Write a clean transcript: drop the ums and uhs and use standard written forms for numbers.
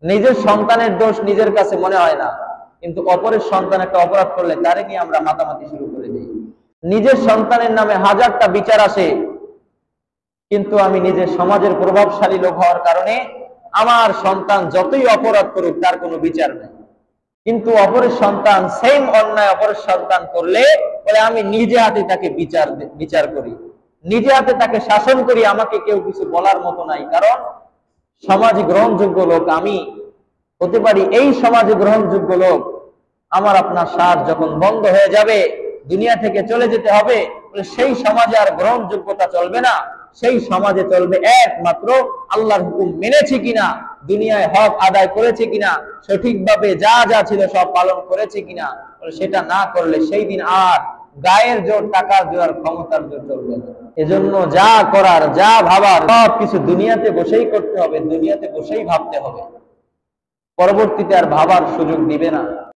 নিজের সন্তানের দোষ নিজের কাছে মনে হয় না, কিন্তু অপরের সন্তান একটা অপরাধ করলে তারে নিয়ে আমরা মাতামাতি শুরু করে দিই। নিজের সন্তানের নামে হাজারটা বিচার আসে, কিন্তু আমি নিজের সমাজের প্রভাবশালী লোক হওয়ার কারণে আমার সন্তান যতই অপরাধ করুক তার কোনো বিচার নেই। কিন্তু অপরের সন্তান সেম অন্যায় অপরের সন্তান করলে বলে আমি নিজে হাতে তাকে বিচার করি, নিজে হাতে তাকে শাসন করি, আমাকে কেউ কিছু বলার মতো নাই। কারণ সমাজে গ্রহণযোগ্য লোক আমি হতে পারি, এই সমাজে গ্রহণযোগ্য লোক আমার আপনার শ্বাস যখন বন্ধ হয়ে যাবে, দুনিয়া থেকে চলে যেতে হবে, সেই সমাজে আর গ্রহণযোগ্যতা চলবে না। সেই সমাজে চলবে একমাত্র আল্লাহর হুকুম মেনেছি কিনা, দুনিয়ায় হক আদায় করেছে কিনা, সঠিকভাবে যা যা ছিল সব পালন করেছে কিনা। সেটা না করলে সেই দিন আর গায়ের জোর, টাকার জোর, ক্ষমতার জোর চলবে না। এজন্য যা করার, যা ভাবার সব কিছু দুনিয়াতে বসেই করতে হবে, দুনিয়াতে বসেই ভাবতে হবে, পরবর্তীতে আর ভাবার সুযোগ দিবে না।